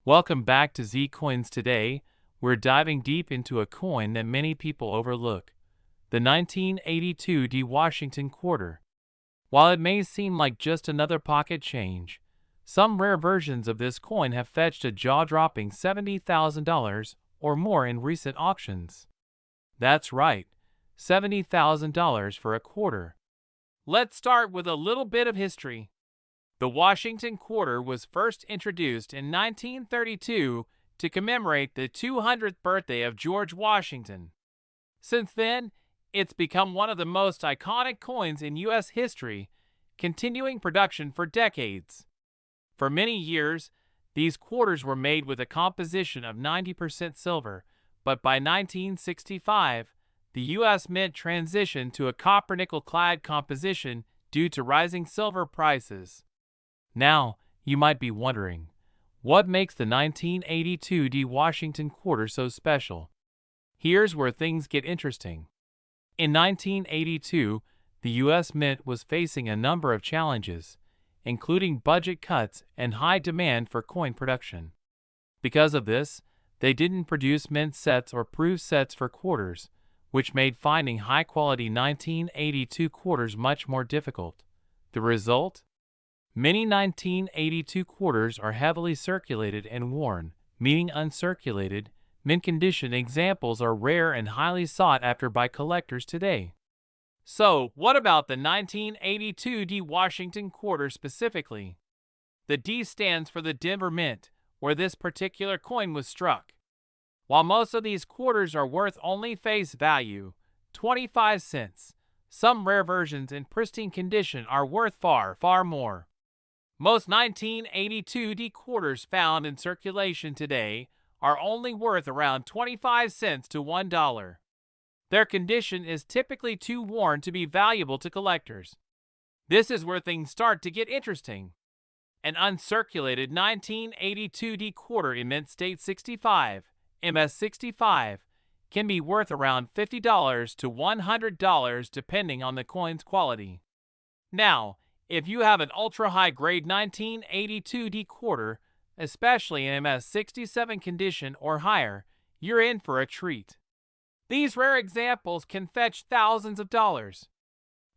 Welcome back to Z Coins. Today, we're diving deep into a coin that many people overlook, the 1982 D Washington Quarter. While it may seem like just another pocket change, some rare versions of this coin have fetched a jaw-dropping $70,000 or more in recent auctions. That's right, $70,000 for a quarter. Let's start with a little bit of history. The Washington Quarter was first introduced in 1932 to commemorate the 200th birthday of George Washington. Since then, it's become one of the most iconic coins in U.S. history, continuing production for decades. For many years, these quarters were made with a composition of 90% silver, but by 1965, the U.S. Mint transitioned to a copper-nickel-clad composition due to rising silver prices. Now, you might be wondering, what makes the 1982 D Washington Quarter so special? Here's where things get interesting. In 1982, the U.S. Mint was facing a number of challenges, including budget cuts and high demand for coin production. Because of this, they didn't produce mint sets or proof sets for quarters, which made finding high-quality 1982 quarters much more difficult. The result? Many 1982 quarters are heavily circulated and worn, meaning uncirculated, mint-condition examples are rare and highly sought after by collectors today. So, what about the 1982 D Washington Quarter specifically? The D stands for the Denver Mint, where this particular coin was struck. While most of these quarters are worth only face value, 25 cents, some rare versions in pristine condition are worth far, far more. Most 1982 D quarters found in circulation today are only worth around 25 cents to $1. Their condition is typically too worn to be valuable to collectors. This is where things start to get interesting. An uncirculated 1982 D quarter in mint state 65, MS65, can be worth around $50 to $100 depending on the coin's quality. Now, if you have an ultra-high grade 1982 D quarter, especially in MS67 condition or higher, you're in for a treat. These rare examples can fetch thousands of dollars.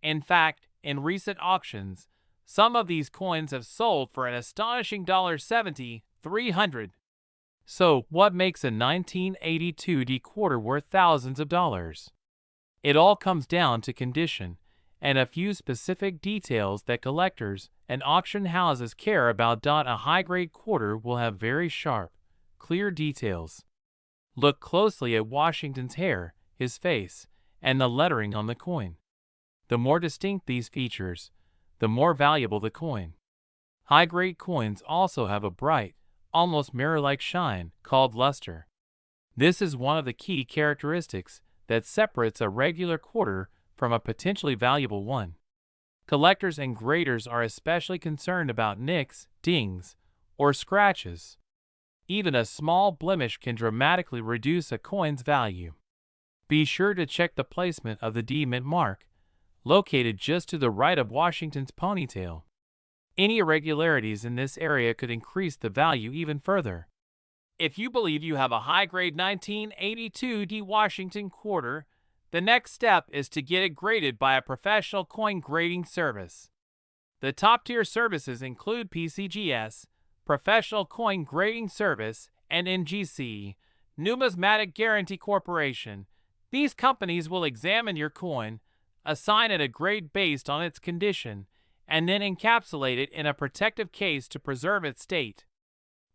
In fact, in recent auctions, some of these coins have sold for an astonishing $70, $300. So, what makes a 1982 D quarter worth thousands of dollars? It all comes down to condition and a few specific details that collectors and auction houses care about. A high-grade quarter will have very sharp, clear details. Look closely at Washington's hair, his face, and the lettering on the coin. The more distinct these features, the more valuable the coin. High-grade coins also have a bright, almost mirror-like shine called luster. This is one of the key characteristics that separates a regular quarter from a potentially valuable one. Collectors and graders are especially concerned about nicks, dings, or scratches. Even a small blemish can dramatically reduce a coin's value. Be sure to check the placement of the D mint mark, located just to the right of Washington's ponytail. Any irregularities in this area could increase the value even further. If you believe you have a high-grade 1982 D Washington Quarter, the next step is to get it graded by a professional coin grading service. The top-tier services include PCGS, Professional Coin Grading Service, and NGC, Numismatic Guarantee Corporation. These companies will examine your coin, assign it a grade based on its condition, and then encapsulate it in a protective case to preserve its state.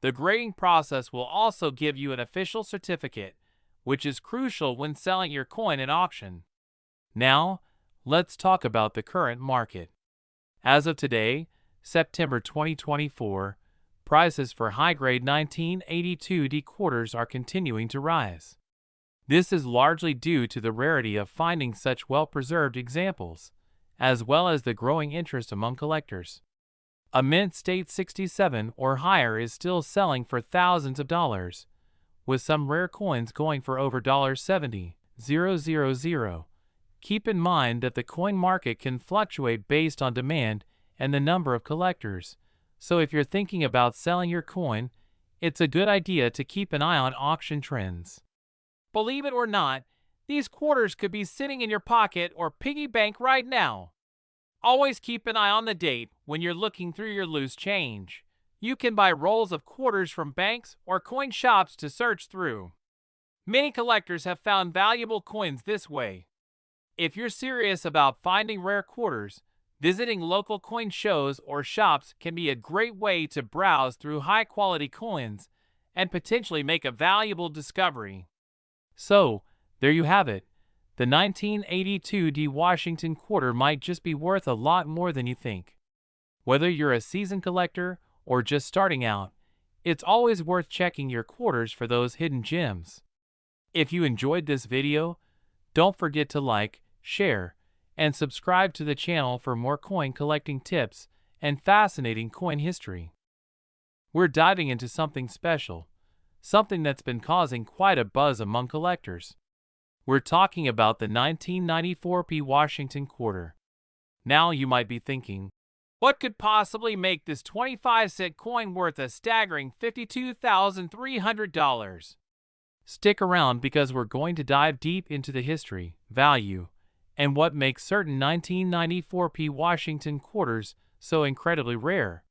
The grading process will also give you an official certificate, which is crucial when selling your coin at auction. Now, let's talk about the current market. As of today, September 2024, prices for high-grade 1982 D quarters are continuing to rise. This is largely due to the rarity of finding such well-preserved examples, as well as the growing interest among collectors. A mint state 67 or higher is still selling for thousands of dollars, with some rare coins going for over $70,000. Keep in mind that the coin market can fluctuate based on demand and the number of collectors, so if you're thinking about selling your coin, it's a good idea to keep an eye on auction trends. Believe it or not, these quarters could be sitting in your pocket or piggy bank right now. Always keep an eye on the date when you're looking through your loose change. You can buy rolls of quarters from banks or coin shops to search through. Many collectors have found valuable coins this way. If you're serious about finding rare quarters, visiting local coin shows or shops can be a great way to browse through high-quality coins and potentially make a valuable discovery. So, there you have it. The 1982 D Washington quarter might just be worth a lot more than you think. Whether you're a seasoned collector or just starting out, it's always worth checking your quarters for those hidden gems. If you enjoyed this video, don't forget to like, share, and subscribe to the channel for more coin collecting tips and fascinating coin history. We're diving into something special, something that's been causing quite a buzz among collectors. We're talking about the 1994 P Washington quarter. Now you might be thinking, what could possibly make this 25-cent coin worth a staggering $52,300? Stick around because we're going to dive deep into the history, value, and what makes certain 1994 P Washington quarters so incredibly rare.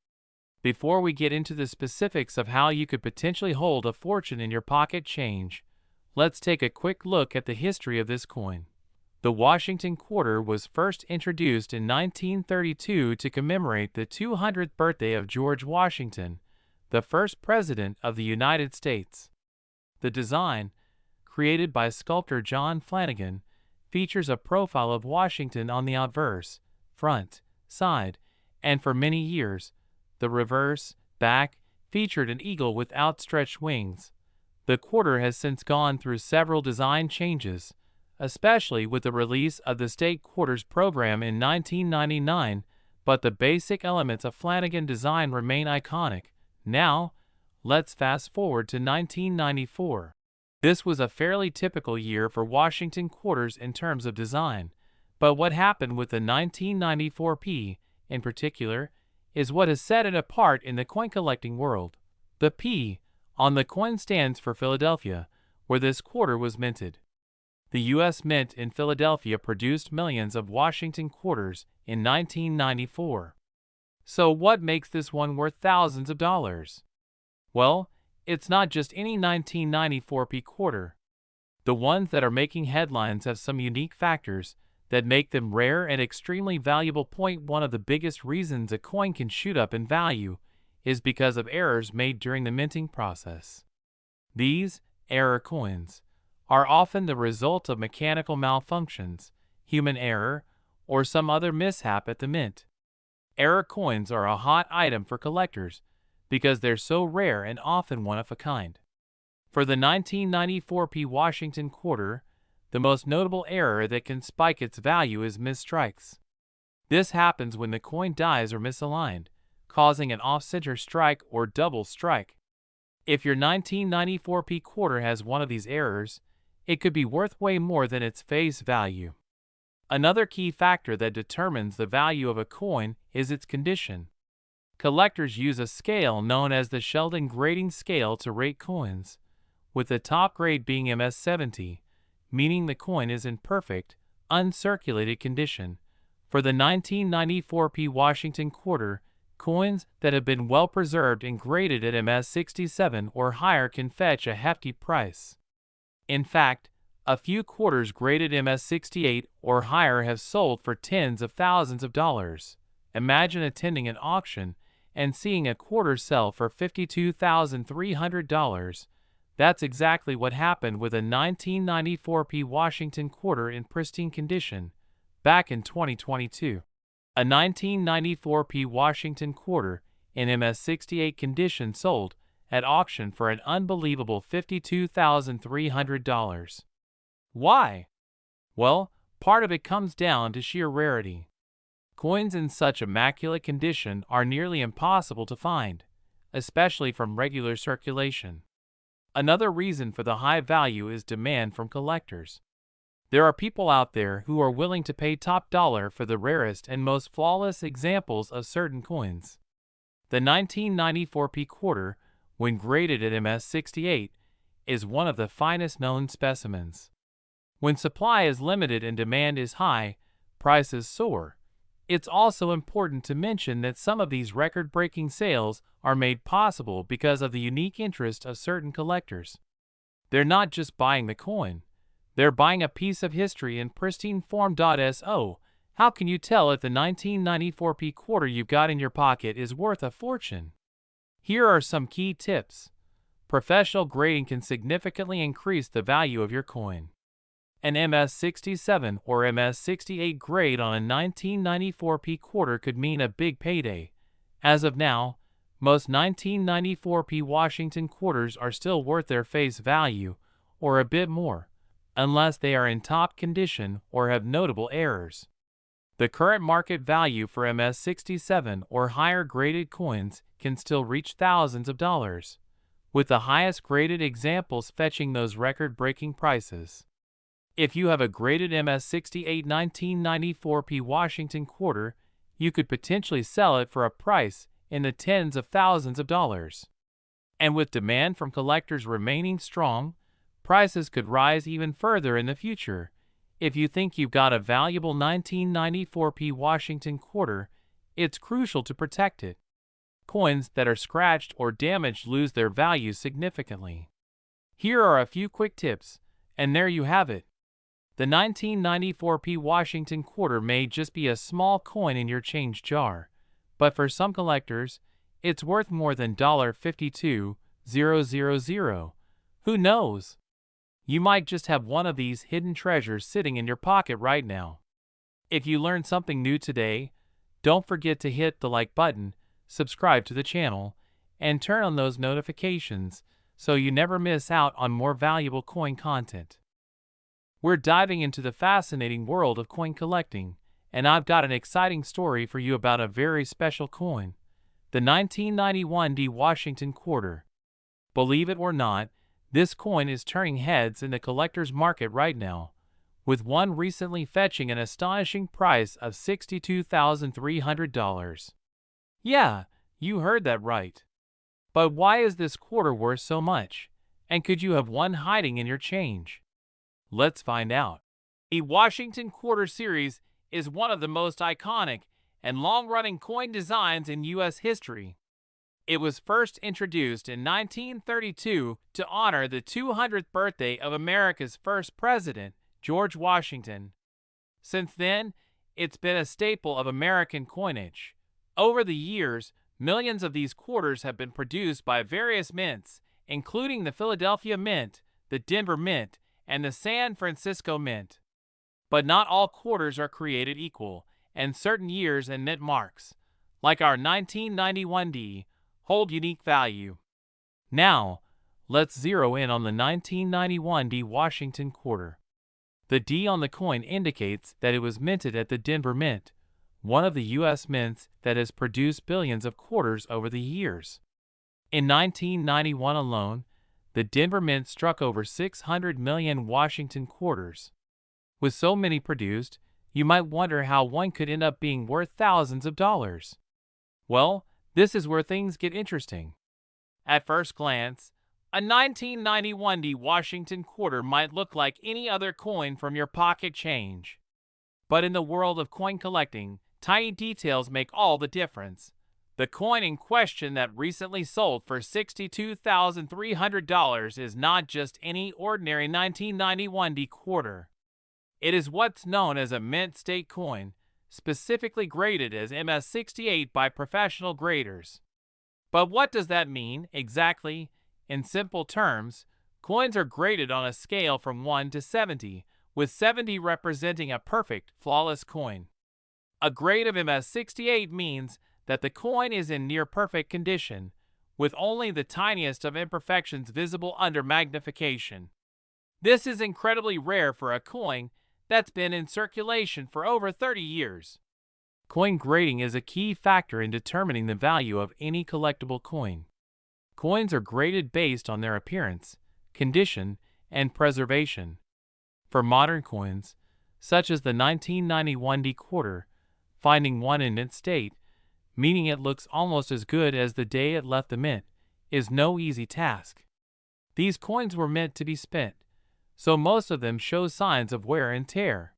Before we get into the specifics of how you could potentially hold a fortune in your pocket change, let's take a quick look at the history of this coin. The Washington quarter was first introduced in 1932 to commemorate the 200th birthday of George Washington, the first president of the United States. The design, created by sculptor John Flanagan, features a profile of Washington on the obverse, front, side, and for many years, the reverse, back, featured an eagle with outstretched wings. The quarter has since gone through several design changes, especially with the release of the State Quarters program in 1999, but the basic elements of Flanagan design remain iconic. Now, let's fast forward to 1994. This was a fairly typical year for Washington quarters in terms of design, but what happened with the 1994 P, in particular, is what has set it apart in the coin collecting world. The P on the coin stands for Philadelphia, where this quarter was minted. The U.S. Mint in Philadelphia produced millions of Washington quarters in 1994. So what makes this one worth thousands of dollars? Well, it's not just any 1994 P quarter. The ones that are making headlines have some unique factors that make them rare and extremely valuable. One of the biggest reasons a coin can shoot up in value is because of errors made during the minting process. These error coins are often the result of mechanical malfunctions, human error, or some other mishap at the mint. Error coins are a hot item for collectors because they're so rare and often one of a kind. For the 1994 P Washington quarter, the most notable error that can spike its value is misstrikes. This happens when the coin dies or misaligned, causing an off-center strike or double strike. If your 1994 P quarter has one of these errors, it could be worth way more than its face value. Another key factor that determines the value of a coin is its condition. Collectors use a scale known as the Sheldon grading scale to rate coins, with the top grade being MS70, meaning the coin is in perfect, uncirculated condition. For the 1994 P Washington quarter, coins that have been well preserved and graded at MS67 or higher can fetch a hefty price. In fact, a few quarters graded MS68 or higher have sold for tens of thousands of dollars. Imagine attending an auction and seeing a quarter sell for $52,300. That's exactly what happened with a 1994 P Washington quarter in pristine condition back in 2022. A 1994 P Washington quarter in MS68 condition sold at auction for an unbelievable $52,300. Why? Well, part of it comes down to sheer rarity. Coins in such immaculate condition are nearly impossible to find, especially from regular circulation. Another reason for the high value is demand from collectors. There are people out there who are willing to pay top dollar for the rarest and most flawless examples of certain coins. The 1994 P quarter when graded at MS-68, is one of the finest known specimens. When supply is limited and demand is high, prices soar. It's also important to mention that some of these record-breaking sales are made possible because of the unique interest of certain collectors. They're not just buying the coin, they're buying a piece of history in pristine form. So, how can you tell if the 1994 quarter you've got in your pocket is worth a fortune? Here are some key tips. Professional grading can significantly increase the value of your coin. An MS-67 or MS-68 grade on a 1994 quarter could mean a big payday. As of now, most 1994 Washington quarters are still worth their face value, or a bit more, unless they are in top condition or have notable errors. The current market value for MS-67 or higher graded coins can still reach thousands of dollars, with the highest graded examples fetching those record-breaking prices. If you have a graded MS-68 1994 Washington quarter, you could potentially sell it for a price in the tens of thousands of dollars. And with demand from collectors remaining strong, prices could rise even further in the future. If you think you've got a valuable 1994 Washington quarter, it's crucial to protect it. Coins that are scratched or damaged lose their value significantly. Here are a few quick tips, and there you have it. The 1994 Washington quarter may just be a small coin in your change jar, but for some collectors, it's worth more than $52,000. Who knows? You might just have one of these hidden treasures sitting in your pocket right now. If you learned something new today, don't forget to hit the like button, subscribe to the channel, and turn on those notifications so you never miss out on more valuable coin content. We're diving into the fascinating world of coin collecting, and I've got an exciting story for you about a very special coin, the 1991 Washington quarter. Believe it or not, this coin is turning heads in the collector's market right now, with one recently fetching an astonishing price of $62,300. Yeah, you heard that right. But why is this quarter worth so much? And could you have one hiding in your change? Let's find out. The Washington Quarter Series is one of the most iconic and long-running coin designs in U.S. history. It was first introduced in 1932 to honor the 200th birthday of America's first president, George Washington. Since then, it's been a staple of American coinage. Over the years, millions of these quarters have been produced by various mints, including the Philadelphia Mint, the Denver Mint, and the San Francisco Mint. But not all quarters are created equal, and certain years and mint marks, like our 1991 D, hold unique value. Now, let's zero in on the 1991 D Washington quarter. The D on the coin indicates that it was minted at the Denver Mint, one of the U.S. mints that has produced billions of quarters over the years. In 1991 alone, the Denver Mint struck over 600 million Washington quarters. With so many produced, you might wonder how one could end up being worth thousands of dollars. Well, this is where things get interesting. At first glance, a 1991 D Washington quarter might look like any other coin from your pocket change. But in the world of coin collecting, tiny details make all the difference. The coin in question that recently sold for $62,300 is not just any ordinary 1991 D quarter. It is what's known as a mint state coin, specifically graded as MS-68 by professional graders. But what does that mean, exactly? In simple terms, coins are graded on a scale from 1 to 70, with 70 representing a perfect, flawless coin. A grade of MS-68 means that the coin is in near-perfect condition, with only the tiniest of imperfections visible under magnification. This is incredibly rare for a coin that's been in circulation for over 30 years. Coin grading is a key factor in determining the value of any collectible coin. Coins are graded based on their appearance, condition, and preservation. For modern coins, such as the 1991 D quarter, finding one in mint state, meaning it looks almost as good as the day it left the mint, is no easy task. These coins were meant to be spent, so most of them show signs of wear and tear.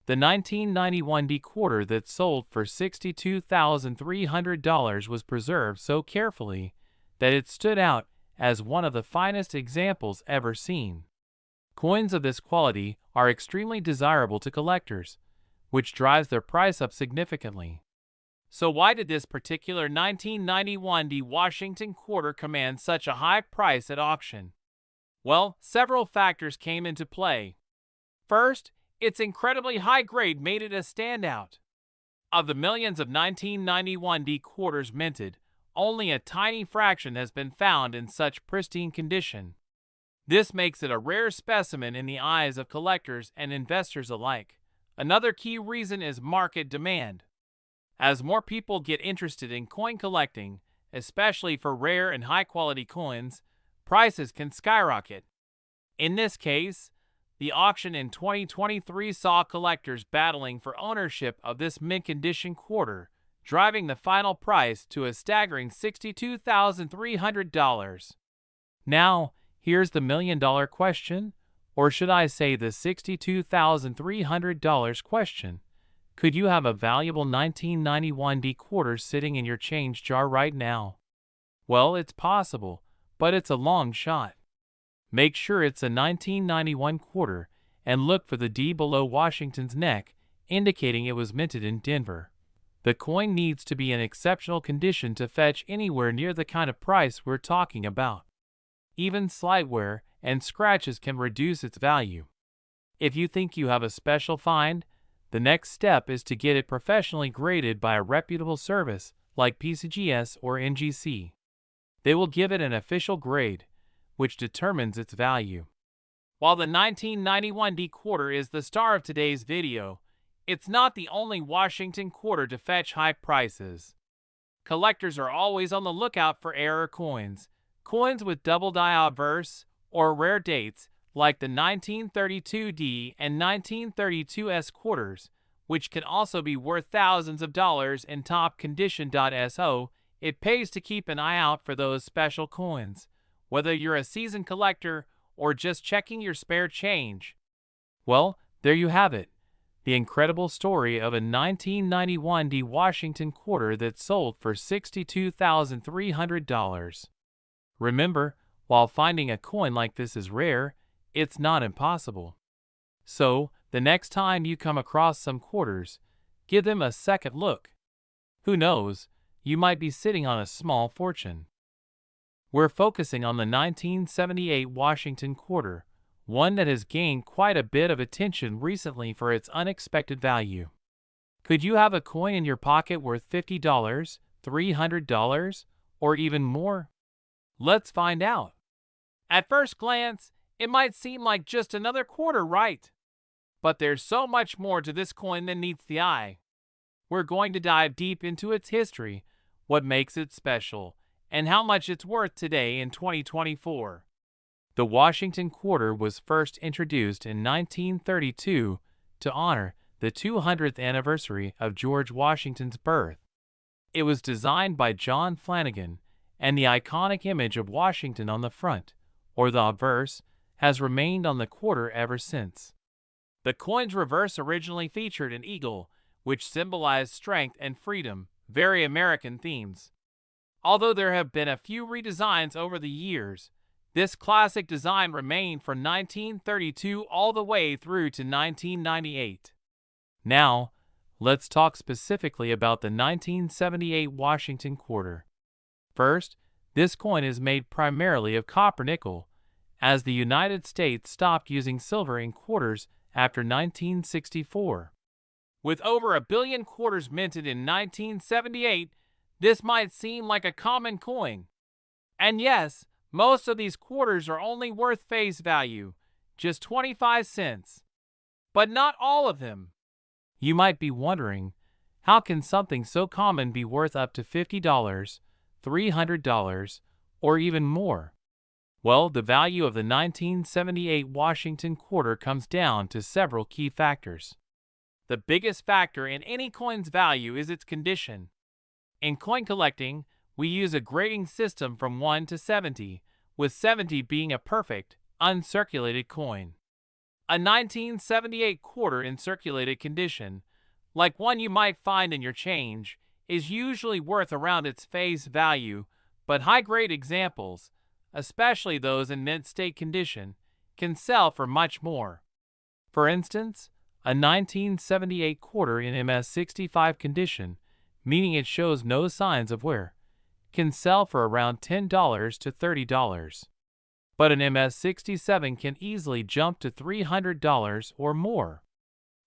The 1991 quarter that sold for $62,300 was preserved so carefully that it stood out as one of the finest examples ever seen. Coins of this quality are extremely desirable to collectors, which drives their price up significantly. So why did this particular 1991 Washington quarter command such a high price at auction? Well, several factors came into play. First, its incredibly high grade made it a standout. Of the millions of 1991 quarters minted, only a tiny fraction has been found in such pristine condition. This makes it a rare specimen in the eyes of collectors and investors alike. Another key reason is market demand. As more people get interested in coin collecting, especially for rare and high-quality coins, prices can skyrocket. In this case, the auction in 2023 saw collectors battling for ownership of this mint-condition quarter, driving the final price to a staggering $62,300. Now, here's the million-dollar question, or should I say the $62,300 question. Could you have a valuable 1991 quarter sitting in your change jar right now? Well, it's possible, but it's a long shot. Make sure it's a 1991 quarter and look for the D below Washington's neck, indicating it was minted in Denver. The coin needs to be in exceptional condition to fetch anywhere near the kind of price we're talking about. Even slight wear and scratches can reduce its value. If you think you have a special find, the next step is to get it professionally graded by a reputable service like PCGS or NGC. They will give it an official grade, which determines its value. While the 1991 quarter is the star of today's video, it's not the only Washington quarter to fetch high prices. Collectors are always on the lookout for error coins, coins with double die obverse, or rare dates like the 1932D and 1932S quarters, which can also be worth thousands of dollars in top condition. So, it pays to keep an eye out for those special coins, whether you're a seasoned collector or just checking your spare change. Well, there you have it, the incredible story of a 1991 Washington quarter that sold for $62,300. Remember, while finding a coin like this is rare, it's not impossible. So, the next time you come across some quarters, give them a second look. Who knows, you might be sitting on a small fortune. We're focusing on the 1978 Washington quarter, one that has gained quite a bit of attention recently for its unexpected value. Could you have a coin in your pocket worth $50, $300, or even more? Let's find out. At first glance, it might seem like just another quarter, right? But there's so much more to this coin than meets the eye. We're going to dive deep into its history, what makes it special, and how much it's worth today in 2024. The Washington quarter was first introduced in 1932 to honor the 200th anniversary of George Washington's birth. It was designed by John Flanagan, and the iconic image of Washington on the front, or the obverse, has remained on the quarter ever since. The coin's reverse originally featured an eagle, which symbolized strength and freedom, very American themes. Although there have been a few redesigns over the years, this classic design remained from 1932 all the way through to 1998. Now, let's talk specifically about the 1978 Washington quarter. First, this coin is made primarily of copper nickel, as the United States stopped using silver in quarters after 1964. With over 1 billion quarters minted in 1978, this might seem like a common coin. And yes, most of these quarters are only worth face value, just 25 cents. But not all of them. You might be wondering, how can something so common be worth up to $50, $300, or even more? Well, the value of the 1978 Washington quarter comes down to several key factors. The biggest factor in any coin's value is its condition. In coin collecting, we use a grading system from 1 to 70, with 70 being a perfect, uncirculated coin. A 1978 quarter in circulated condition, like one you might find in your change, is usually worth around its face value, but high-grade examples, especially those in mint state condition, can sell for much more. For instance, a 1978 quarter in MS65 condition, meaning it shows no signs of wear, can sell for around $10 to $30. But an MS67 can easily jump to $300 or more.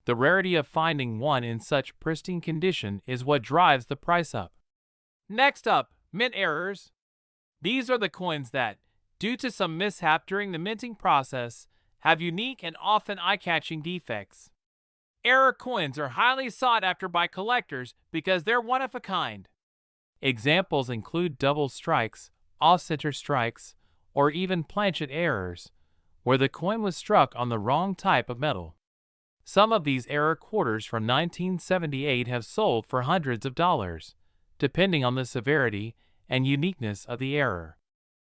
The rarity of finding one in such pristine condition is what drives the price up. Next up, mint errors. These are the coins that, due to some mishap during the minting process, have unique and often eye-catching defects. Error coins are highly sought after by collectors because they're one of a kind. Examples include double strikes, off-center strikes, or even planchet errors, where the coin was struck on the wrong type of metal. Some of these error quarters from 1978 have sold for hundreds of dollars, depending on the severity and uniqueness of the error.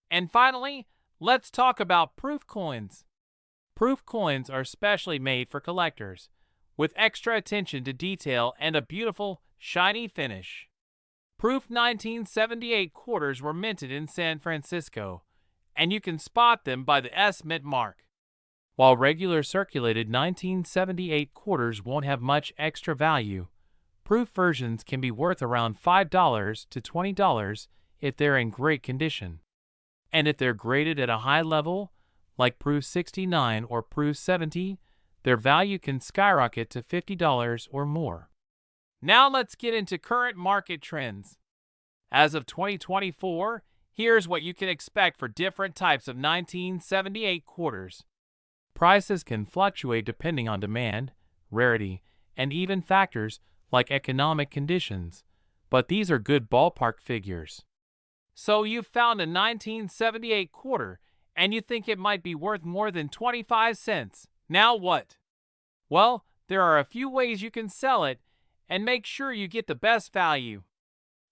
And finally, let's talk about proof coins. Proof coins are specially made for collectors, with extra attention to detail and a beautiful, shiny finish. Proof 1978 quarters were minted in San Francisco, and you can spot them by the S mint mark. While regular circulated 1978 quarters won't have much extra value, proof versions can be worth around $5 to $20 if they're in great condition. And if they're graded at a high level, like proof 69 or proof 70, their value can skyrocket to $50 or more. Now let's get into current market trends. As of 2024, here's what you can expect for different types of 1978 quarters. Prices can fluctuate depending on demand, rarity, and even factors like economic conditions, but these are good ballpark figures. So you've found a 1978 quarter and you think it might be worth more than 25 cents. Now what? Well, there are a few ways you can sell it and make sure you get the best value.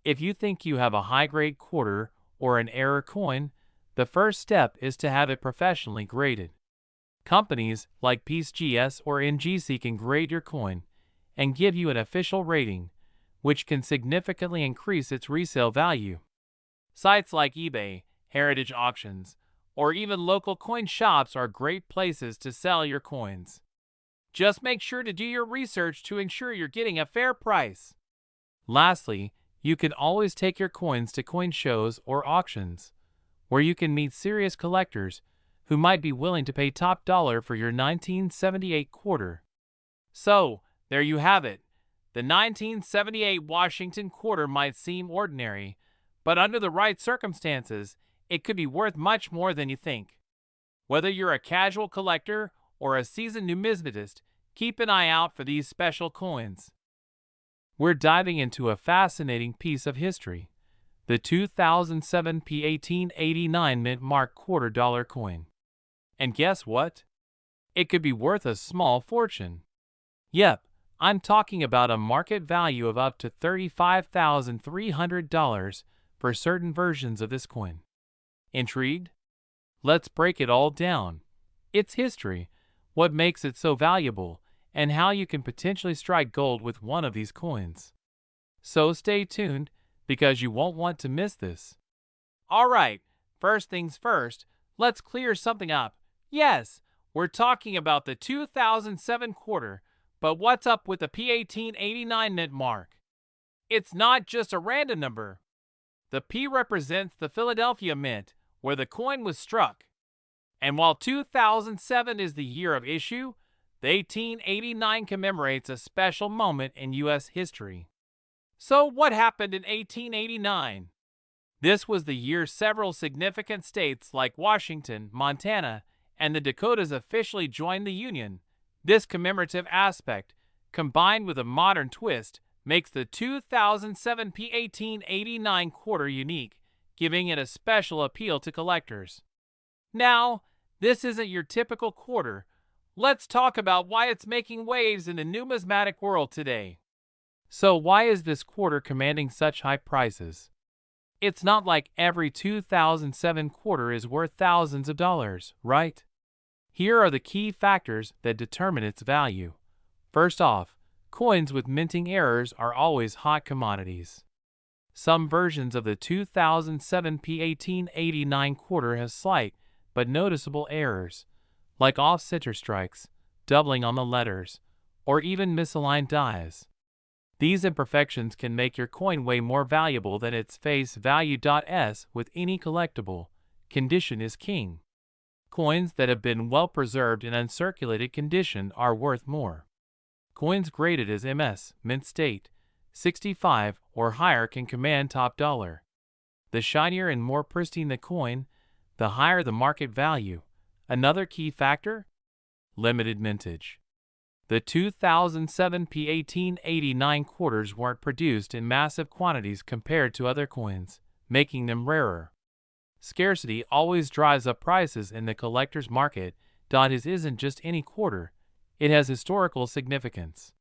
If you think you have a high-grade quarter or an error coin, the first step is to have it professionally graded. Companies like PeaceGS or NGC can grade your coin and give you an official rating, which can significantly increase its resale value. Sites like eBay, heritage auctions, or even local coin shops are great places to sell your coins. Just make sure to do your research to ensure you're getting a fair price. Lastly, you can always take your coins to coin shows or auctions, where you can meet serious collectors who might be willing to pay top dollar for your 1978 quarter. So, there you have it. The 1978 Washington quarter might seem ordinary, but under the right circumstances, it could be worth much more than you think. Whether you're a casual collector or a seasoned numismatist, keep an eye out for these special coins. We're diving into a fascinating piece of history, the 2007 P1889 mint mark $quarter coin. And guess what? It could be worth a small fortune. Yep, I'm talking about a market value of up to $35,300 for certain versions of this coin. Intrigued? Let's break it all down. Its history, what makes it so valuable, and how you can potentially strike gold with one of these coins. So stay tuned, because you won't want to miss this. Alright, first things first, let's clear something up. Yes, we're talking about the 2007 quarter, but what's up with the P1889 mint mark? It's not just a random number. The P represents the Philadelphia Mint, where the coin was struck. And while 2007 is the year of issue, the 1889 commemorates a special moment in U.S. history. So what happened in 1889? This was the year several significant states like Washington, Montana, and the Dakotas officially joined the Union. This commemorative aspect, combined with a modern twist, makes the 2007 P1889 quarter unique, giving it a special appeal to collectors. Now, this isn't your typical quarter. Let's talk about why it's making waves in the numismatic world today. So why is this quarter commanding such high prices? It's not like every 2007 quarter is worth thousands of dollars, right? Here are the key factors that determine its value. First off, coins with minting errors are always hot commodities. Some versions of the 2007 P1889 quarter have slight but noticeable errors, like off-center strikes, doubling on the letters, or even misaligned dies. These imperfections can make your coin way more valuable than its face value. S with any collectible, condition is king. Coins that have been well preserved in uncirculated condition are worth more. Coins graded as MS, mint state, 65 or higher can command top dollar. The shinier and more pristine the coin, the higher the market value. Another key factor? Limited mintage. The 2007 P1889 quarters weren't produced in massive quantities compared to other coins, making them rarer. Scarcity always drives up prices in the collector's market. His isn't just any quarter, it has historical significance.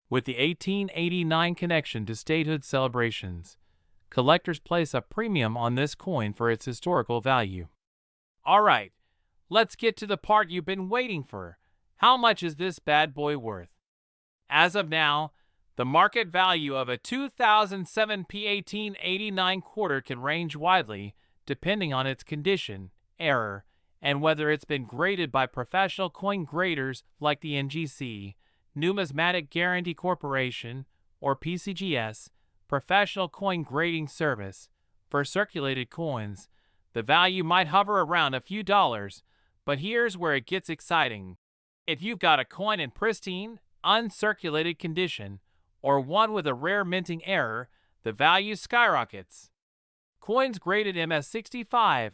With the 1889 connection to statehood celebrations, collectors place a premium on this coin for its historical value. Alright, let's get to the part you've been waiting for. How much is this bad boy worth? As of now, the market value of a 2007 P1889 quarter can range widely, depending on its condition, error, and whether it's been graded by professional coin graders like the NGC, Numismatic Guarantee Corporation, or PCGS, Professional Coin Grading Service. For circulated coins, the value might hover around a few dollars, but here's where it gets exciting. If you've got a coin in pristine, uncirculated condition, or one with a rare minting error, the value skyrockets. Coins graded MS65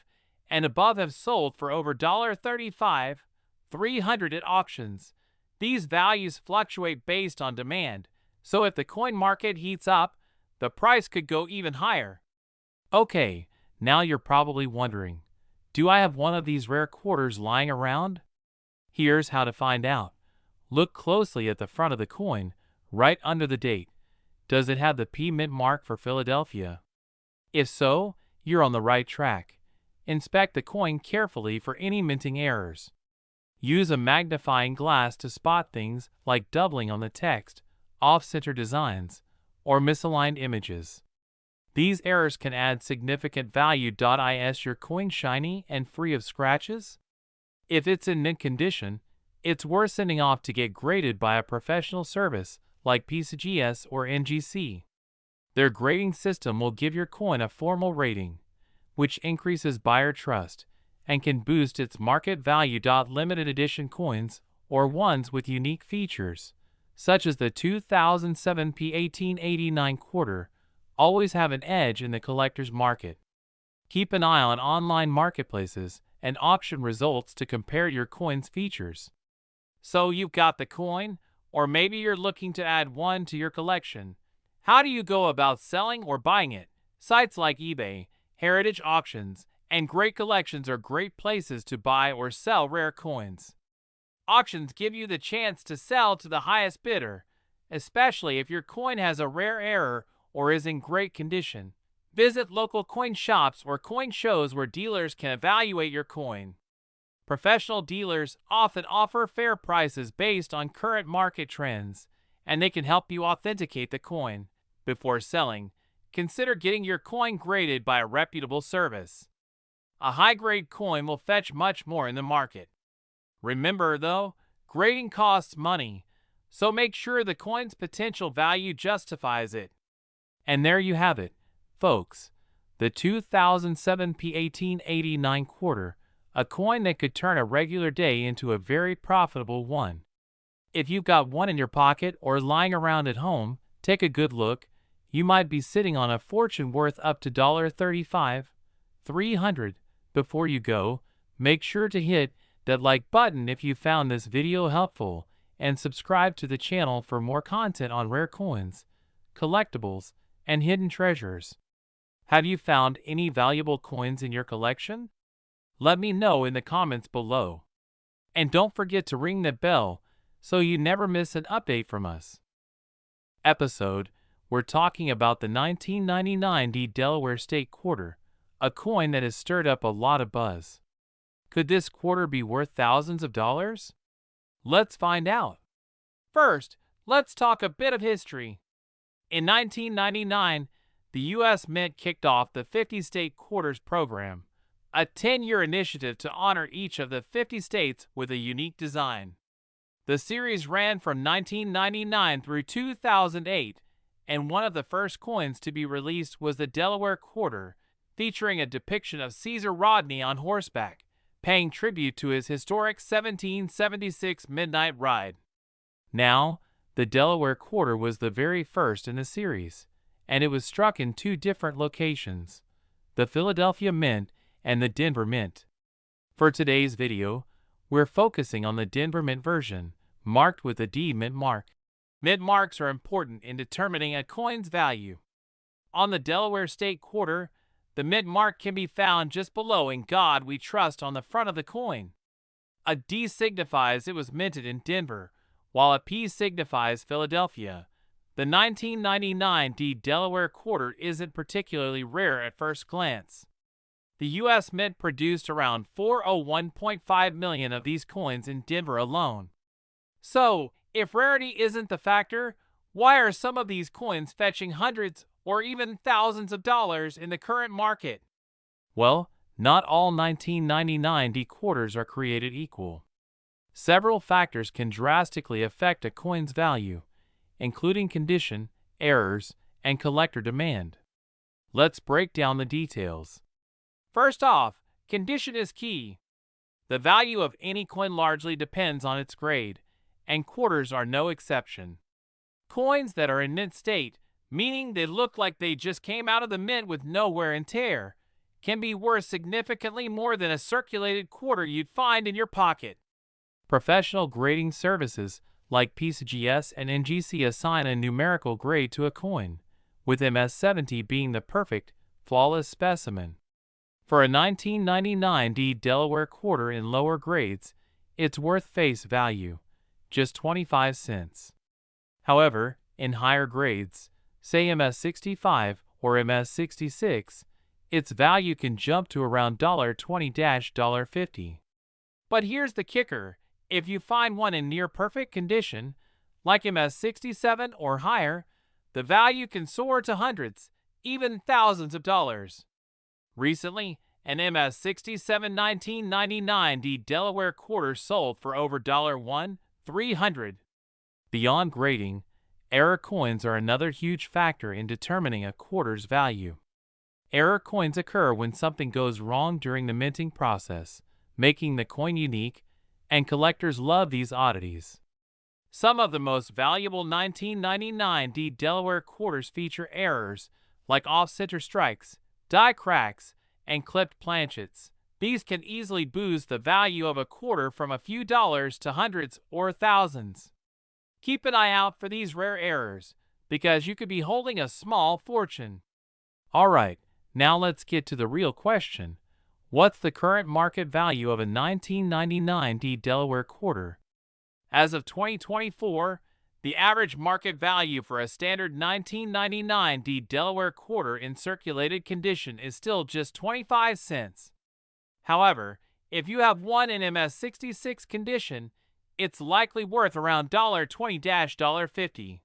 and above have sold for over $1.35, $300 at auctions. These values fluctuate based on demand, so if the coin market heats up, the price could go even higher. Okay, now you're probably wondering, do I have one of these rare quarters lying around? Here's how to find out. Look closely at the front of the coin, right under the date. Does it have the P mint mark for Philadelphia? If so, you're on the right track. Inspect the coin carefully for any minting errors. Use a magnifying glass to spot things like doubling on the text, off-center designs, or misaligned images. These errors can add significant value. Is your coin shiny and free of scratches? If it's in mint condition, it's worth sending off to get graded by a professional service like PCGS or NGC. Their grading system will give your coin a formal rating, which increases buyer trust and can boost its market value. Limited edition coins, or ones with unique features, such as the 2007 P1889 quarter, always have an edge in the collector's market. Keep an eye on online marketplaces and auction results to compare your coin's features. So you've got the coin, or maybe you're looking to add one to your collection. How do you go about selling or buying it? Sites like eBay, heritage auctions, and great collections are great places to buy or sell rare coins. Auctions give you the chance to sell to the highest bidder, especially if your coin has a rare error or is in great condition. Visit local coin shops or coin shows where dealers can evaluate your coin. Professional dealers often offer fair prices based on current market trends, and they can help you authenticate the coin. Before selling, consider getting your coin graded by a reputable service. A high-grade coin will fetch much more in the market. Remember, though, grading costs money, so make sure the coin's potential value justifies it. And there you have it, folks, the 2007 P1889 quarter, a coin that could turn a regular day into a very profitable one. If you've got one in your pocket or lying around at home, take a good look. You might be sitting on a fortune worth up to $1.35, $300. Before you go, make sure to hit that like button if you found this video helpful, and subscribe to the channel for more content on rare coins, collectibles, and hidden treasures. Have you found any valuable coins in your collection? Let me know in the comments below. And don't forget to ring the bell so you never miss an update from us. Episode we're talking about the 1999 Delaware State Quarter, a coin that has stirred up a lot of buzz. Could this quarter be worth thousands of dollars? Let's find out. First, let's talk a bit of history. In 1999, the U.S. Mint kicked off the 50 State Quarters program, a 10-year initiative to honor each of the 50 states with a unique design. The series ran from 1999 through 2008, and one of the first coins to be released was the Delaware Quarter, featuring a depiction of Caesar Rodney on horseback, paying tribute to his historic 1776 midnight ride. Now, the Delaware Quarter was the very first in the series, and it was struck in two different locations, the Philadelphia Mint and the Denver Mint. For today's video, we're focusing on the Denver Mint version, marked with a D mint mark. Mint marks are important in determining a coin's value. On the Delaware State Quarter, the mint mark can be found just below "In God We Trust" on the front of the coin. A D signifies it was minted in Denver, while a P signifies Philadelphia. The 1999 Delaware Quarter isn't particularly rare at first glance. The U.S. Mint produced around 401.5 million of these coins in Denver alone. So, if rarity isn't the factor, why are some of these coins fetching hundreds or even thousands of dollars in the current market? Well, not all 1999 quarters are created equal. Several factors can drastically affect a coin's value, including condition, errors, and collector demand. Let's break down the details. First off, condition is key. The value of any coin largely depends on its grade, and quarters are no exception. Coins that are in mint state, meaning they look like they just came out of the mint with no wear and tear, can be worth significantly more than a circulated quarter you'd find in your pocket. Professional grading services like PCGS and NGC assign a numerical grade to a coin, with MS70 being the perfect, flawless specimen. For a 1999 Delaware Quarter in lower grades, it's worth face value, just 25 cents. However, in higher grades, say MS65 or MS66, its value can jump to around $20–$50. But here's the kicker: if you find one in near perfect condition, like MS67 or higher, the value can soar to hundreds, even thousands of dollars. Recently, an MS67 1999 Delaware Quarter sold for over $1,300. Beyond grading, error coins are another huge factor in determining a quarter's value. Error coins occur when something goes wrong during the minting process, making the coin unique, and collectors love these oddities. Some of the most valuable 1999 Delaware Quarters feature errors like off-center strikes, die cracks, and clipped planchets. These can easily boost the value of a quarter from a few dollars to hundreds or thousands. Keep an eye out for these rare errors, because you could be holding a small fortune. Alright, now let's get to the real question. What's the current market value of a 1999 Delaware Quarter? As of 2024, the average market value for a standard 1999 Delaware Quarter in circulated condition is still just 25 cents. However, if you have one in MS66 condition, it's likely worth around $20–$50.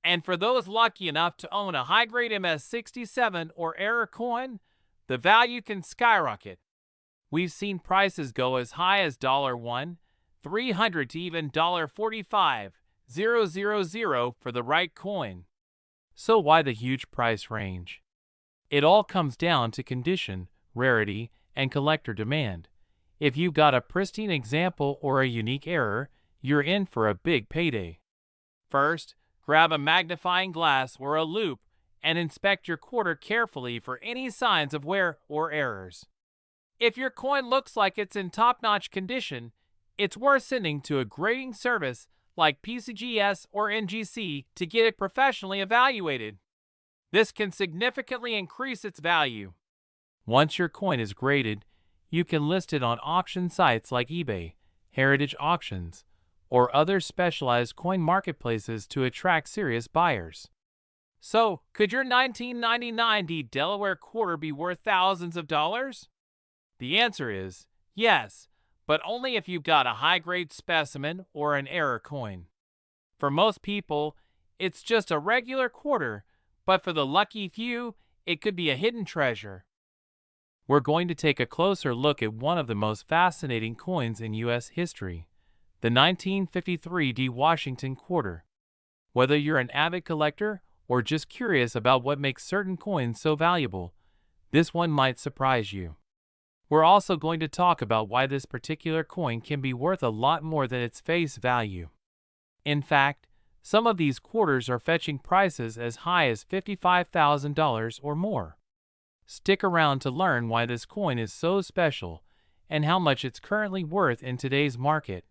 And for those lucky enough to own a high-grade MS67 or error coin, the value can skyrocket. We've seen prices go as high as $1,300 to even $45,000 for the right coin. So why the huge price range? It all comes down to condition, rarity, and collector demand. If you've got a pristine example or a unique error, you're in for a big payday. First, grab a magnifying glass or a loupe and inspect your quarter carefully for any signs of wear or errors. If your coin looks like it's in top-notch condition, it's worth sending to a grading service like PCGS or NGC to get it professionally evaluated. This can significantly increase its value. Once your coin is graded, you can list it on auction sites like eBay, Heritage Auctions, or other specialized coin marketplaces to attract serious buyers. So, could your 1999 Delaware quarter be worth thousands of dollars? The answer is yes, but only if you've got a high-grade specimen or an error coin. For most people, it's just a regular quarter, but for the lucky few, it could be a hidden treasure. We're going to take a closer look at one of the most fascinating coins in U.S. history, the 1953 Washington quarter. Whether you're an avid collector or just curious about what makes certain coins so valuable, this one might surprise you. We're also going to talk about why this particular coin can be worth a lot more than its face value. In fact, some of these quarters are fetching prices as high as $55,000 or more. Stick around to learn why this coin is so special and how much it's currently worth in today's market.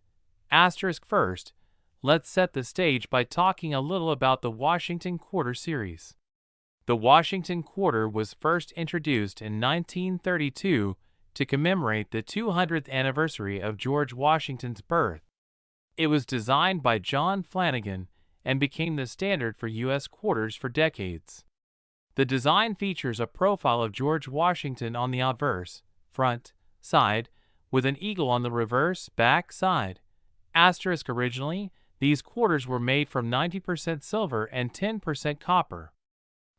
First, let's set the stage by talking a little about the Washington Quarter series. The Washington Quarter was first introduced in 1932 to commemorate the 200th anniversary of George Washington's birth. It was designed by John Flanagan and became the standard for U.S. quarters for decades. The design features a profile of George Washington on the obverse, front, side, with an eagle on the reverse, back side. Originally, these quarters were made from 90% silver and 10% copper.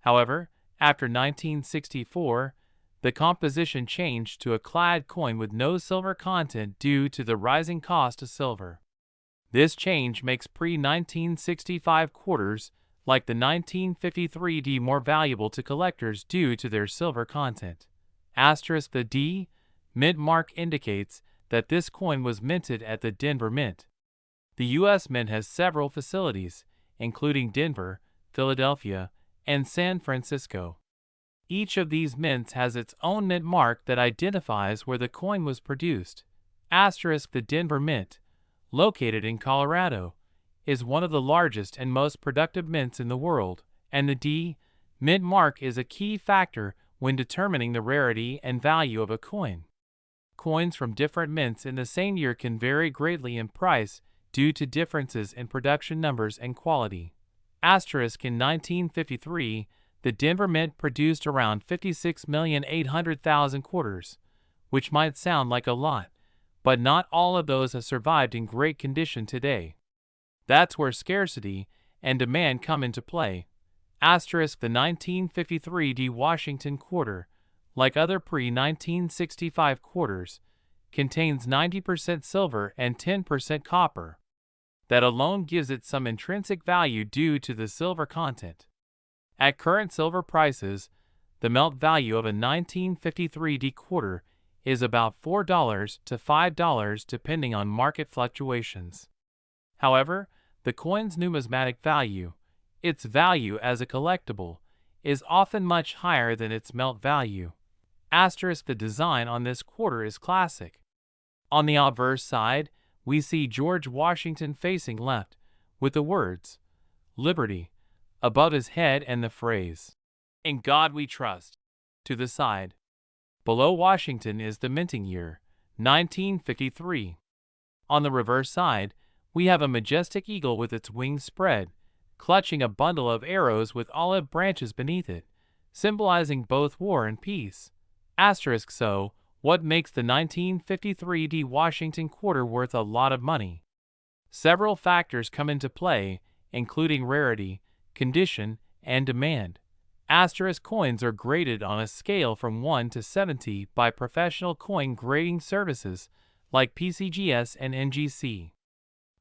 However, after 1964, the composition changed to a clad coin with no silver content due to the rising cost of silver. This change makes pre-1965 quarters, like the 1953 more valuable to collectors due to their silver content. The D mint mark indicates that this coin was minted at the Denver Mint. The U.S. Mint has several facilities, including Denver, Philadelphia, and San Francisco. Each of these mints has its own mint mark that identifies where the coin was produced. The Denver Mint, located in Colorado, is one of the largest and most productive mints in the world, and the D mint mark is a key factor when determining the rarity and value of a coin. Coins from different mints in the same year can vary greatly in price due to differences in production numbers and quality. In 1953, the Denver Mint produced around 56,800,000 quarters, which might sound like a lot, but not all of those have survived in great condition today. That's where scarcity and demand come into play. The 1953 Washington quarter, like other pre-1965 quarters, contains 90% silver and 10% copper. That alone gives it some intrinsic value due to the silver content. At current silver prices, the melt value of a 1953 quarter is about $4 to $5 depending on market fluctuations. However, the coin's numismatic value, its value as a collectible, is often much higher than its melt value. The design on this quarter is classic. On the obverse side, we see George Washington facing left, with the words, "Liberty," above his head and the phrase, "In God we trust," to the side. Below Washington is the minting year, 1953. On the reverse side, we have a majestic eagle with its wings spread, clutching a bundle of arrows with olive branches beneath it, symbolizing both war and peace. So, what makes the 1953 Washington quarter worth a lot of money? Several factors come into play, including rarity, condition, and demand. Coins are graded on a scale from 1 to 70 by professional coin grading services like PCGS and NGC.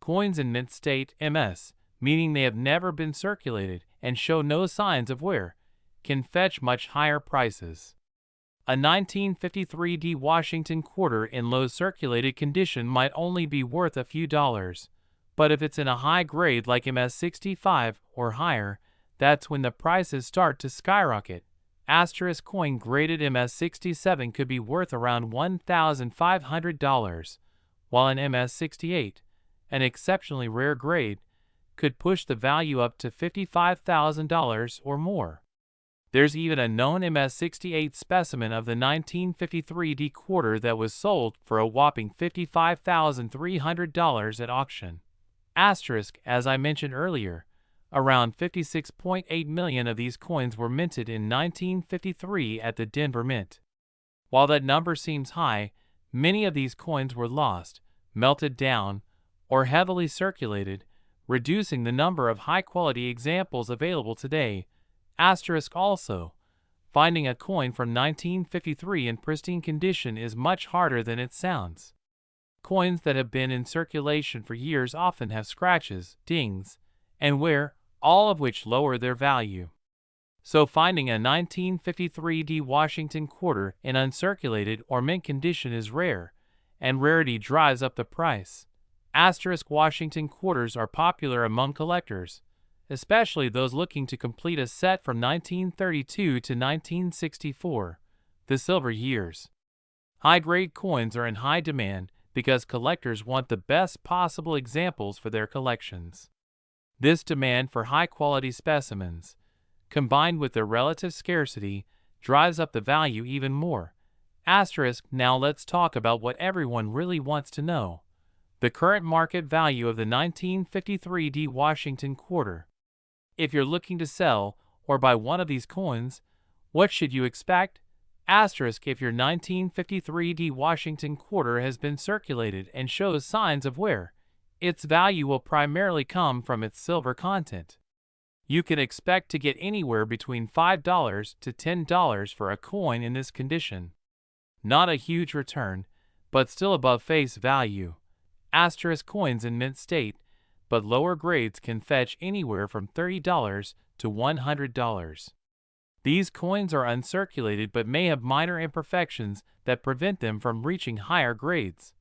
Coins in mint state MS, meaning they have never been circulated and show no signs of wear, can fetch much higher prices. A 1953 Washington quarter in low circulated condition might only be worth a few dollars, but if it's in a high grade like MS65 or higher, that's when the prices start to skyrocket. Coin graded MS67 could be worth around $1,500, while an MS68, an exceptionally rare grade, could push the value up to $55,000 or more. There's even a known MS68 specimen of the 1953 quarter that was sold for a whopping $55,300 at auction. As I mentioned earlier, Around 56.8 million of these coins were minted in 1953 at the Denver Mint. While that number seems high, many of these coins were lost, melted down, or heavily circulated, reducing the number of high-quality examples available today. Also, finding a coin from 1953 in pristine condition is much harder than it sounds. Coins that have been in circulation for years often have scratches, dings, and wear, all of which lower their value. So finding a 1953 D Washington quarter in uncirculated or mint condition is rare, and rarity drives up the price. Washington quarters are popular among collectors, especially those looking to complete a set from 1932 to 1964, the silver years. High-grade coins are in high demand because collectors want the best possible examples for their collections. This demand for high-quality specimens, combined with their relative scarcity, drives up the value even more. Now let's talk about what everyone really wants to know: the current market value of the 1953 D Washington quarter. If you're looking to sell or buy one of these coins, what should you expect? If your 1953 D Washington quarter has been circulated and shows signs of wear, its value will primarily come from its silver content. You can expect to get anywhere between $5 to $10 for a coin in this condition. Not a huge return, but still above face value. Coins in mint state, but lower grades can fetch anywhere from $30 to $100. These coins are uncirculated but may have minor imperfections that prevent them from reaching higher grades.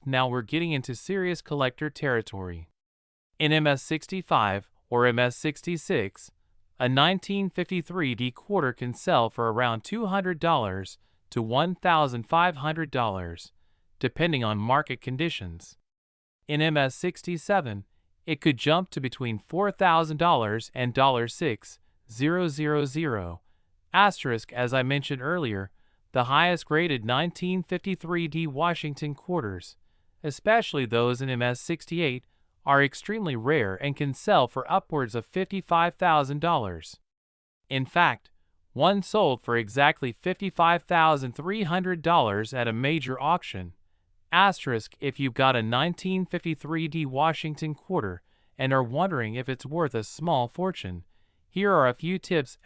Now we're getting into serious collector territory. In MS65 or MS66, a 1953 D quarter can sell for around $200 to $1,500, depending on market conditions. In MS67, it could jump to between $4,000 and $6,000. As I mentioned earlier, the highest graded 1953 D Washington quarters, especially those in MS68, are extremely rare and can sell for upwards of $55,000. In fact, one sold for exactly $55,300 at a major auction. If you've got a 1953 D Washington quarter and are wondering if it's worth a small fortune, here are a few tips.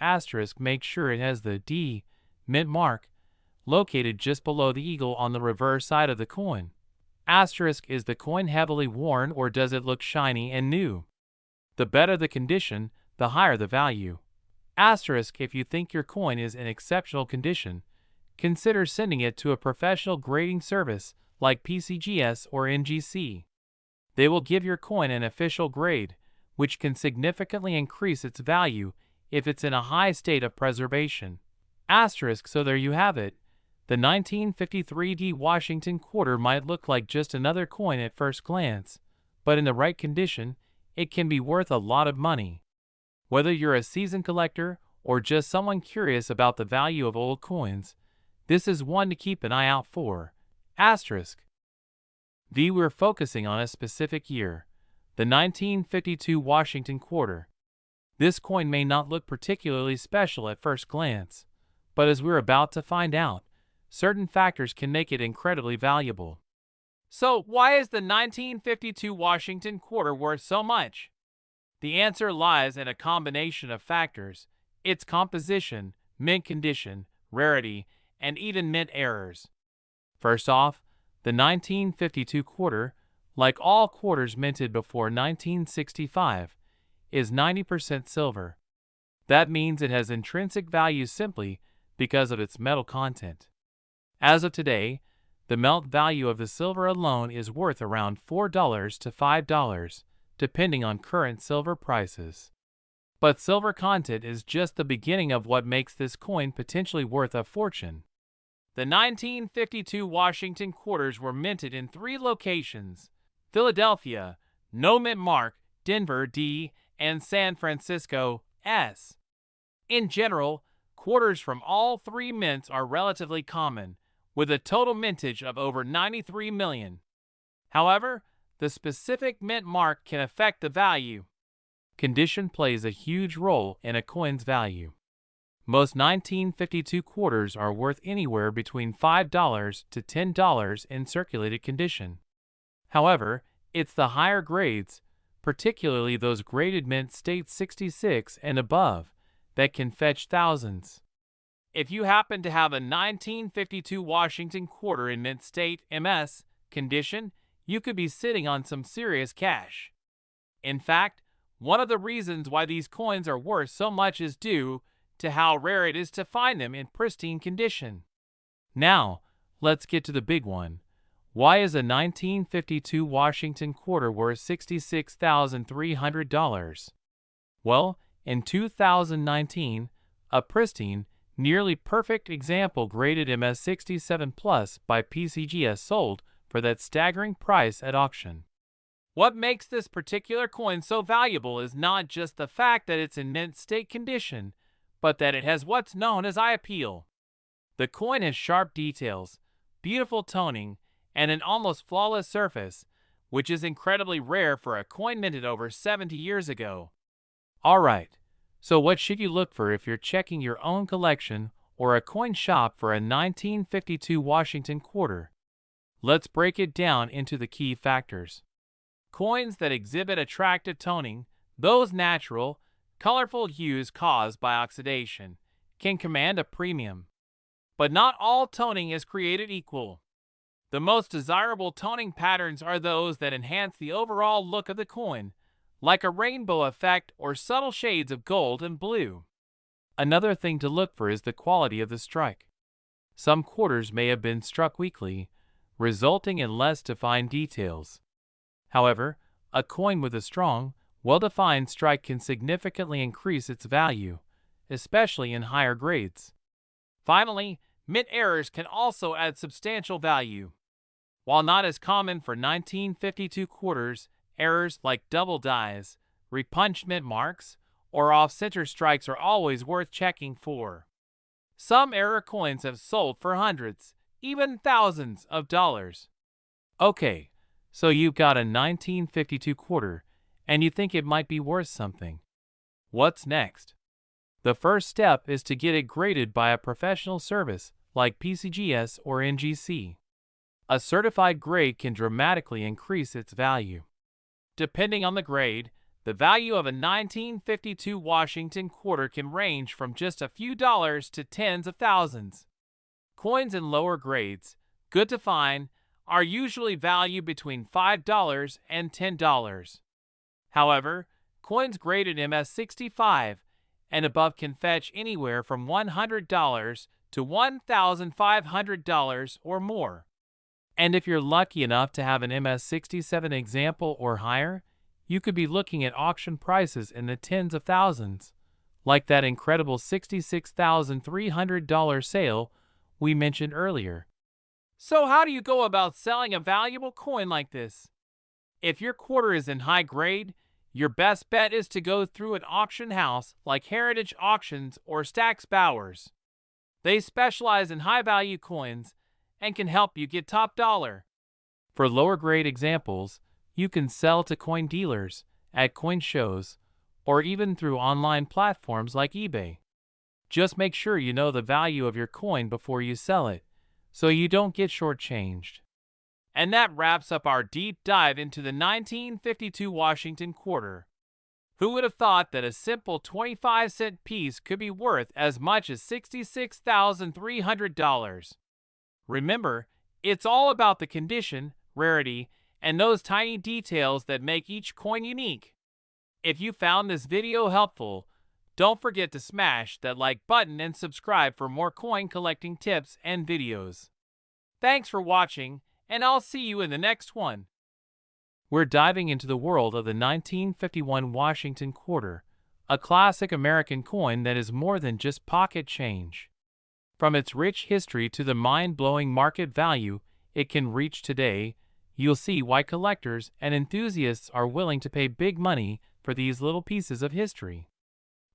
Make sure it has the D mint mark located just below the eagle on the reverse side of the coin. Is the coin heavily worn or does it look shiny and new? The better the condition, the higher the value. If you think your coin is in exceptional condition, consider sending it to a professional grading service like PCGS or NGC. They will give your coin an official grade, which can significantly increase its value if it's in a high state of preservation. So there you have it. The 1953 D Washington quarter might look like just another coin at first glance, but in the right condition, it can be worth a lot of money. Whether you're a seasoned collector or just someone curious about the value of old coins, this is one to keep an eye out for. We're focusing on a specific year, the 1952 Washington quarter. This coin may not look particularly special at first glance, but as we're about to find out, certain factors can make it incredibly valuable. So, why is the 1952 Washington quarter worth so much? The answer lies in a combination of factors: its composition, mint condition, rarity, and even mint errors. First off, the 1952 quarter, like all quarters minted before 1965, is 90% silver. That means it has intrinsic value simply because of its metal content. As of today, the melt value of the silver alone is worth around $4 to $5, depending on current silver prices. But silver content is just the beginning of what makes this coin potentially worth a fortune. The 1952 Washington quarters were minted in 3 locations: Philadelphia, no mint mark, Denver, D, and San Francisco, S. In general, quarters from all 3 mints are relatively common, with a total mintage of over 93 million. However, the specific mint mark can affect the value. condition plays a huge role in a coin's value. Most 1952 quarters are worth anywhere between $5 to $10 in circulated condition. However, it's the higher grades, particularly those graded mint state 66 and above, that can fetch thousands. If you happen to have a 1952 Washington quarter in mint state MS condition, you could be sitting on some serious cash. In fact, one of the reasons why these coins are worth so much is due to how rare it is to find them in pristine condition. Now, let's get to the big one. Why is a 1952 Washington quarter worth $66,300? Well, in 2019, a pristine, nearly perfect example graded MS67 Plus by PCGS sold for that staggering price at auction. What makes this particular coin so valuable is not just the fact that it's in mint state condition, but that it has what's known as eye appeal. The coin has sharp details, beautiful toning, and an almost flawless surface, which is incredibly rare for a coin minted over 70 years ago. Alright, so what should you look for if you're checking your own collection or a coin shop for a 1952 Washington quarter? Let's break it down into the key factors. Coins that exhibit attractive toning, those natural, colorful hues caused by oxidation, can command a premium. But not all toning is created equal. The most desirable toning patterns are those that enhance the overall look of the coin, like a rainbow effect or subtle shades of gold and blue. Another thing to look for is the quality of the strike. Some quarters may have been struck weakly, resulting in less defined details. However, a coin with a strong, well-defined strike can significantly increase its value, especially in higher grades. Finally, mint errors can also add substantial value. While not as common for 1952 quarters, errors like double dies, repunched mint marks, or off-center strikes are always worth checking for. Some error coins have sold for hundreds, even thousands of dollars. Okay, so you've got a 1952 quarter, and you think it might be worth something. What's next? The first step is to get it graded by a professional service like PCGS or NGC. A certified grade can dramatically increase its value. Depending on the grade, the value of a 1952 Washington quarter can range from just a few dollars to tens of thousands. Coins in lower grades, good to find, are usually valued between $5 and $10. However, coins graded MS65 and above can fetch anywhere from $100 to $1,500 or more. And if you're lucky enough to have an MS67 example or higher, you could be looking at auction prices in the tens of thousands, like that incredible $66,300 sale we mentioned earlier. So how do you go about selling a valuable coin like this? If your quarter is in high grade, your best bet is to go through an auction house like Heritage Auctions or Stack's Bowers. They specialize in high-value coins and can help you get top dollar. For lower-grade examples, you can sell to coin dealers, at coin shows, or even through online platforms like eBay. Just make sure you know the value of your coin before you sell it, so you don't get shortchanged. And that wraps up our deep dive into the 1952 Washington quarter. Who would have thought that a simple 25-cent piece could be worth as much as $66,300? Remember, it's all about the condition, rarity, and those tiny details that make each coin unique. If you found this video helpful, don't forget to smash that like button and subscribe for more coin collecting tips and videos. Thanks for watching, and I'll see you in the next one. We're diving into the world of the 1951 Washington quarter, a classic American coin that is more than just pocket change. From its rich history to the mind-blowing market value it can reach today, you'll see why collectors and enthusiasts are willing to pay big money for these little pieces of history.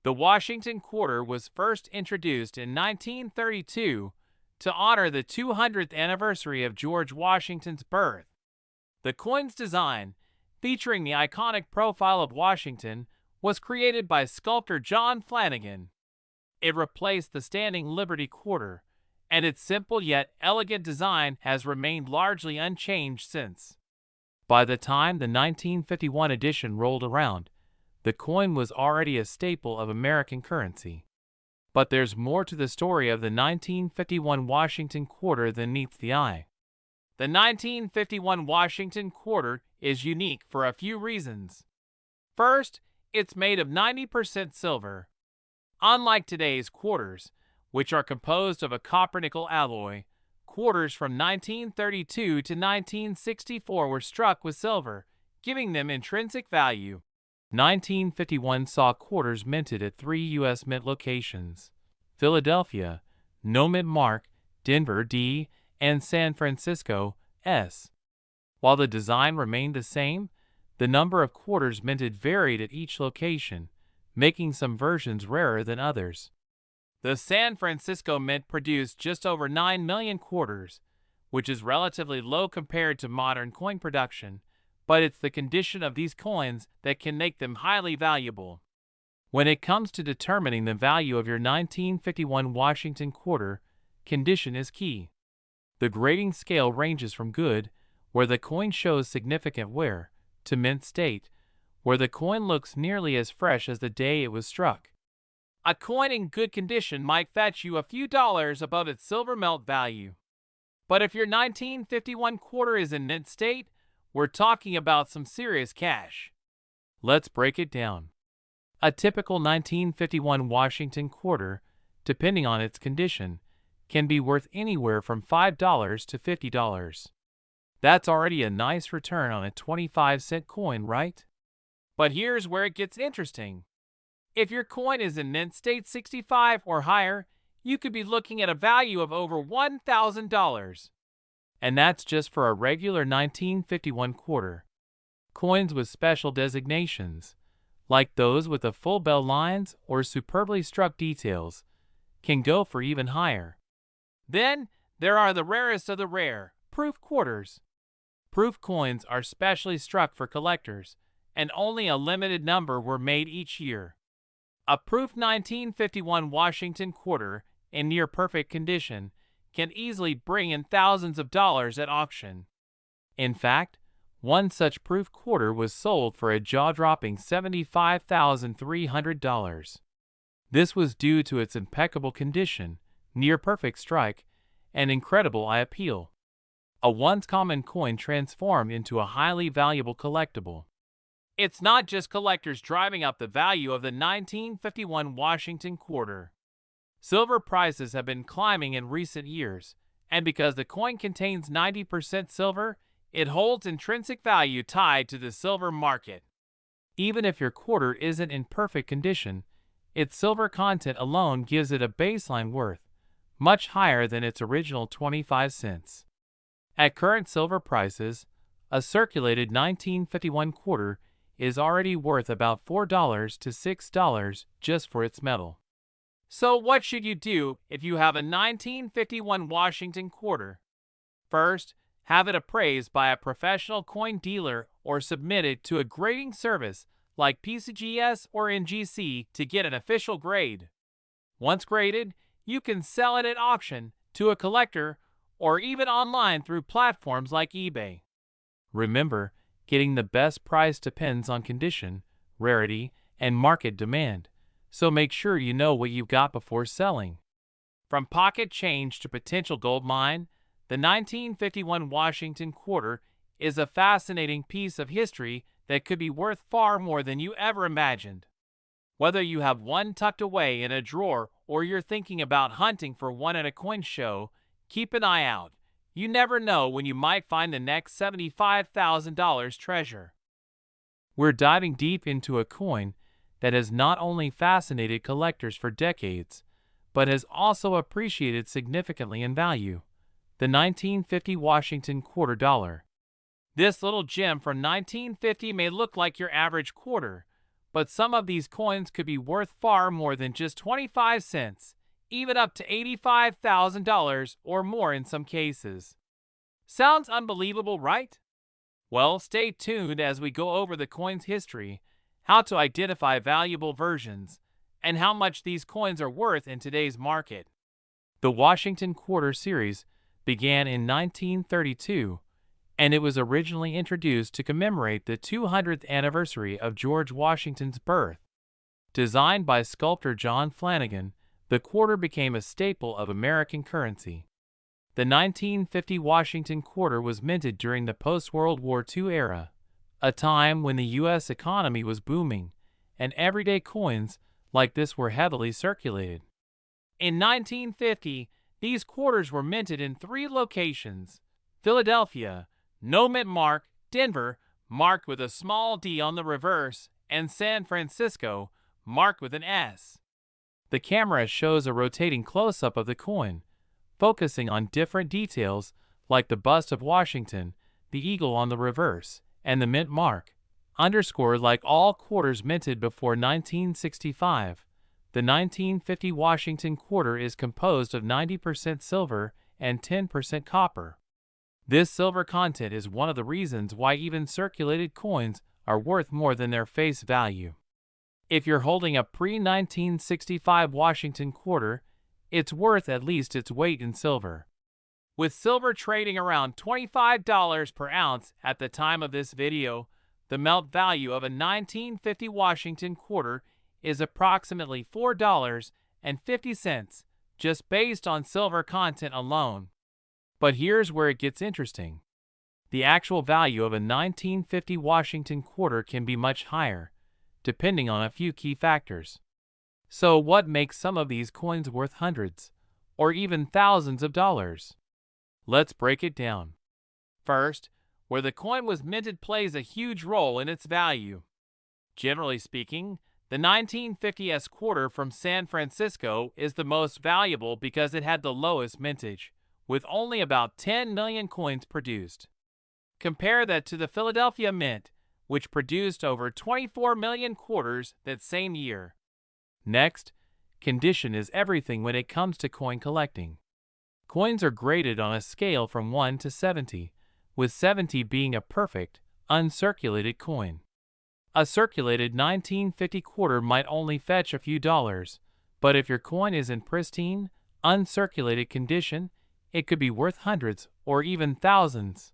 The Washington quarter was first introduced in 1932 to honor the 200th anniversary of George Washington's birth. The coin's design, featuring the iconic profile of Washington, was created by sculptor John Flanagan. It replaced the standing Liberty quarter, and its simple yet elegant design has remained largely unchanged since. By the time the 1951 edition rolled around, the coin was already a staple of American currency. But there's more to the story of the 1951 Washington quarter than meets the eye. The 1951 Washington quarter is unique for a few reasons. First, it's made of 90% silver. Unlike today's quarters, which are composed of a copper-nickel alloy, quarters from 1932 to 1964 were struck with silver, giving them intrinsic value. 1951 saw quarters minted at 3 U.S. Mint locations: Philadelphia, No Mint Mark, Denver, D, and San Francisco, S. While the design remained the same, the number of quarters minted varied at each location, making some versions rarer than others. The San Francisco Mint produced just over 9 million quarters, which is relatively low compared to modern coin production, but it's the condition of these coins that can make them highly valuable. When it comes to determining the value of your 1951 Washington quarter, condition is key. The grading scale ranges from good, where the coin shows significant wear, to mint state, where the coin looks nearly as fresh as the day it was struck. A coin in good condition might fetch you a few dollars above its silver melt value. But if your 1951 quarter is in mint state, we're talking about some serious cash. Let's break it down. A typical 1951 Washington quarter, depending on its condition, can be worth anywhere from $5 to $50. That's already a nice return on a 25-cent coin, right? But here's where it gets interesting. If your coin is in mint state 65 or higher, you could be looking at a value of over $1,000. And that's just for a regular 1951 quarter. Coins with special designations, like those with the full bell lines or superbly struck details, can go for even higher. Then there are the rarest of the rare, proof quarters. Proof coins are specially struck for collectors, and only a limited number were made each year. A proof 1951 Washington quarter in near perfect condition can easily bring in thousands of dollars at auction. In fact, one such proof quarter was sold for a jaw-dropping $75,300. This was due to its impeccable condition, near-perfect strike, and incredible eye appeal. A once common coin transformed into a highly valuable collectible. It's not just collectors driving up the value of the 1951 Washington quarter. Silver prices have been climbing in recent years, and because the coin contains 90% silver, it holds intrinsic value tied to the silver market. Even if your quarter isn't in perfect condition, its silver content alone gives it a baseline worth, much higher than its original 25 cents. At current silver prices, a circulated 1951 quarter is already worth about $4 to $6 just for its metal. So what should you do if you have a 1951 Washington quarter? First, have it appraised by a professional coin dealer or submit it to a grading service like PCGS or NGC to get an official grade. Once graded, you can sell it at auction to a collector or even online through platforms like eBay. Remember, getting the best price depends on condition, rarity, and market demand, so make sure you know what you've got before selling. From pocket change to potential gold mine, the 1951 Washington quarter is a fascinating piece of history that could be worth far more than you ever imagined. Whether you have one tucked away in a drawer or you're thinking about hunting for one at a coin show, keep an eye out. You never know when you might find the next $75,000 treasure. We're diving deep into a coin that has not only fascinated collectors for decades, but has also appreciated significantly in value: the 1950 Washington quarter dollar. This little gem from 1950 may look like your average quarter, but some of these coins could be worth far more than just 25 cents, even up to $85,000 or more in some cases. Sounds unbelievable, right? Well, stay tuned as we go over the coin's history, how to identify valuable versions, and how much these coins are worth in today's market. The Washington Quarter series began in 1932, and it was originally introduced to commemorate the 200th anniversary of George Washington's birth. Designed by sculptor John Flanagan, the quarter became a staple of American currency. The 1950 Washington Quarter was minted during the post-World War II era, a time when the U.S. economy was booming, and everyday coins like this were heavily circulated. In 1950, these quarters were minted in 3 locations: Philadelphia, no mint mark; Denver, marked with a small D on the reverse; and San Francisco, marked with an S. The camera shows a rotating close-up of the coin, focusing on different details like the bust of Washington, the eagle on the reverse, and the mint mark. Underscored like all quarters minted before 1965, the 1950 Washington Quarter is composed of 90% silver and 10% copper. This silver content is one of the reasons why even circulated coins are worth more than their face value. If you're holding a pre-1965 Washington Quarter, it's worth at least its weight in silver. With silver trading around $25 per ounce at the time of this video, the melt value of a 1950 Washington Quarter is approximately $4.50, just based on silver content alone. But here's where it gets interesting. The actual value of a 1950 Washington Quarter can be much higher, depending on a few key factors. So what makes some of these coins worth hundreds, or even thousands of dollars? Let's break it down. First, where the coin was minted plays a huge role in its value. Generally speaking, the 1950s quarter from San Francisco is the most valuable because it had the lowest mintage, with only about 10 million coins produced. Compare that to the Philadelphia Mint, which produced over 24 million quarters that same year. Next, condition is everything when it comes to coin collecting. Coins are graded on a scale from 1 to 70, with 70 being a perfect, uncirculated coin. A circulated 1950 quarter might only fetch a few dollars, but if your coin is in pristine, uncirculated condition, it could be worth hundreds or even thousands.